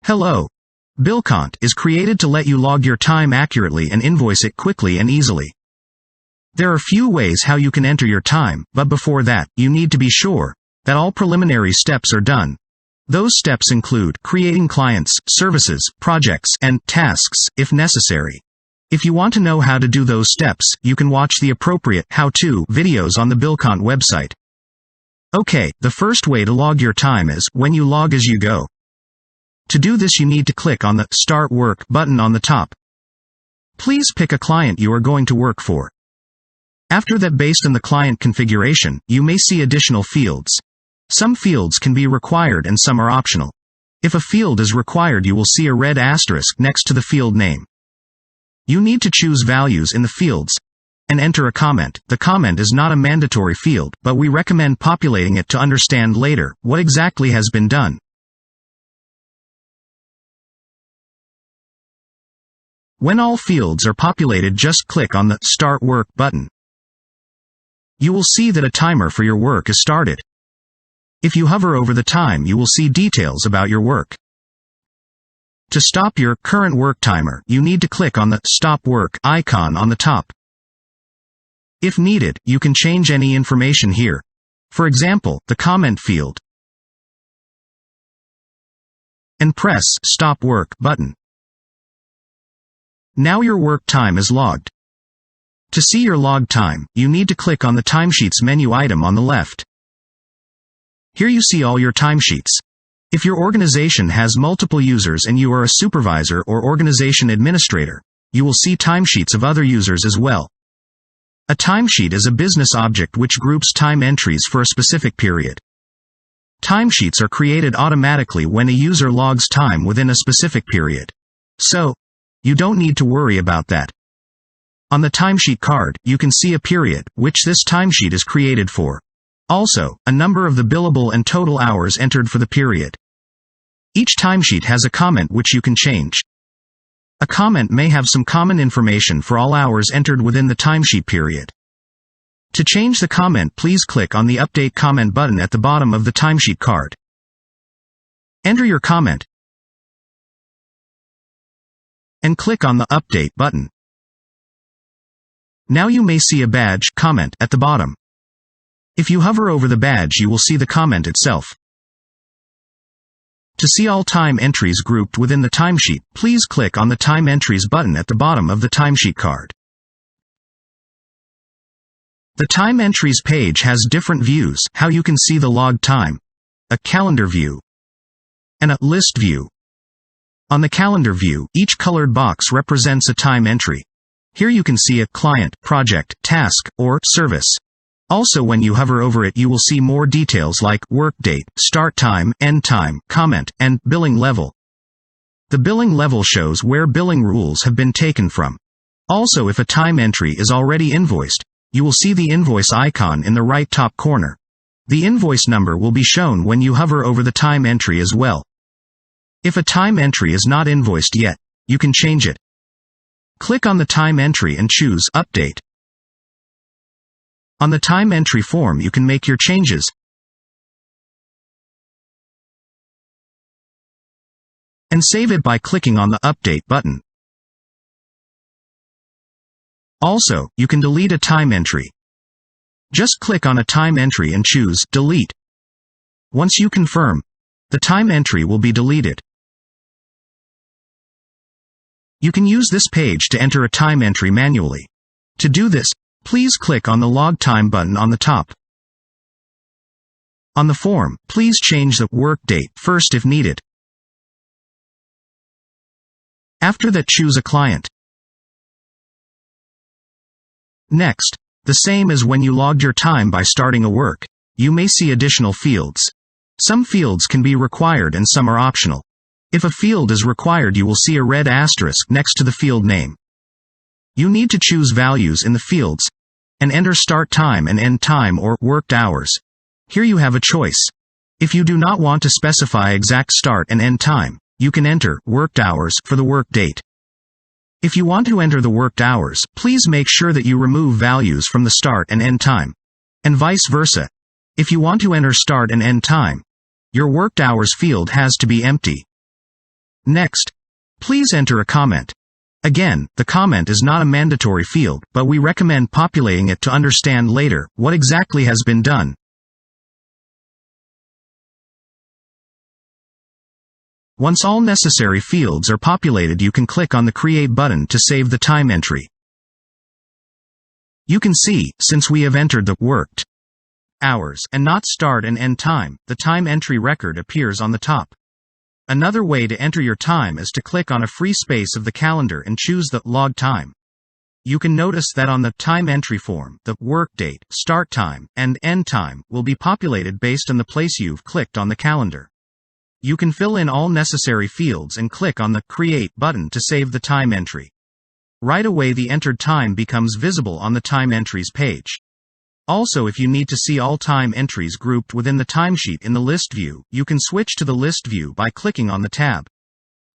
Hello. BillCont is created to let you log your time accurately and invoice it quickly and easily. There are few ways how you can enter your time, but before that, you need to be sure that all preliminary steps are done. Those steps include creating clients, services, projects, and tasks, if necessary. If you want to know how to do those steps, you can watch the appropriate how-to videos on the BillCont website. Okay, the first way to log your time is when you log as you go. To do this, you need to click on the Start Work button on the top. Please pick a client you are going to work for. After that, based on the client configuration, you may see additional fields. Some fields can be required and some are optional. If a field is required, you will see a red asterisk next to the field name. You need to choose values in the fields and enter a comment. The comment is not a mandatory field, but we recommend populating it to understand later what exactly has been done. When all fields are populated, just click on the Start Work button. You will see that a timer for your work is started. If you hover over the time, you will see details about your work. To stop your current work timer, you need to click on the Stop Work icon on the top. If needed, you can change any information here. For example, the comment field. And press Stop Work button. Now your work time is logged. To see your log time, you need to click on the Timesheets menu item on the left. Here you see all your timesheets. If your organization has multiple users and you are a supervisor or organization administrator, you will see timesheets of other users as well. A timesheet is a business object which groups time entries for a specific period. Timesheets are created automatically when a user logs time within a specific period. So, you don't need to worry about that. On the timesheet card, you can see a period, which this timesheet is created for. Also, a number of the billable and total hours entered for the period. Each timesheet has a comment which you can change. A comment may have some common information for all hours entered within the timesheet period. To change the comment, please click on the Update Comment button at the bottom of the timesheet card. Enter your comment and click on the Update button. Now you may see a badge comment at the bottom. If you hover over the badge, you will see the comment itself. To see all time entries grouped within the timesheet, please click on the Time Entries button at the bottom of the timesheet card. The Time Entries page has different views: how you can see the log time, a calendar view, and a list view. On the calendar view, each colored box represents a time entry. Here you can see a client, project, task, or service. Also, when you hover over it, you will see more details like work date, start time, end time, comment, and billing level. The billing level shows where billing rules have been taken from. Also, if a time entry is already invoiced, you will see the invoice icon in the right top corner. The invoice number will be shown when you hover over the time entry as well. If a time entry is not invoiced yet, you can change it. Click on the time entry and choose Update. On the time entry form, you can make your changes and save it by clicking on the Update button. Also, you can delete a time entry. Just click on a time entry and choose Delete. Once you confirm, the time entry will be deleted. You can use this page to enter a time entry manually. To do this, please click on the Log Time button on the top. On the form, please change the work date first if needed. After that, choose a client. Next, the same as when you logged your time by starting a work, you may see additional fields. Some fields can be required and some are optional. If a field is required, you will see a red asterisk next to the field name. You need to choose values in the fields and enter start time and end time or worked hours. Here you have a choice. If you do not want to specify exact start and end time, you can enter worked hours for the work date. If you want to enter the worked hours, please make sure that you remove values from the start and end time, and vice versa. If you want to enter start and end time, your worked hours field has to be empty. Next, please enter a comment. Again, the comment is not a mandatory field, but we recommend populating it to understand later what exactly has been done. Once all necessary fields are populated, you can click on the Create button to save the time entry. You can see, since we have entered the worked hours and not start and end time, the time entry record appears on the top. Another way to enter your time is to click on a free space of the calendar and choose the log time. You can notice that on the time entry form, the work date, start time, and end time will be populated based on the place you've clicked on the calendar. You can fill in all necessary fields and click on the Create button to save the time entry. Right away, the entered time becomes visible on the time entries page. Also, if you need to see all time entries grouped within the timesheet in the list view, you can switch to the list view by clicking on the tab.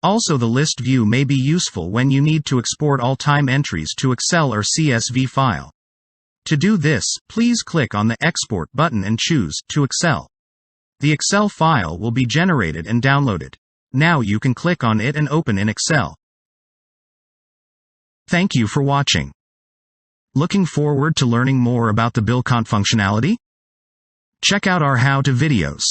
Also, the list view may be useful when you need to export all time entries to Excel or CSV file. To do this, please click on the Export button and choose to Excel. The Excel file will be generated and downloaded. Now you can click on it and open in Excel. Thank you for watching. Looking forward to learning more about the BillCont functionality? Check out our how-to videos.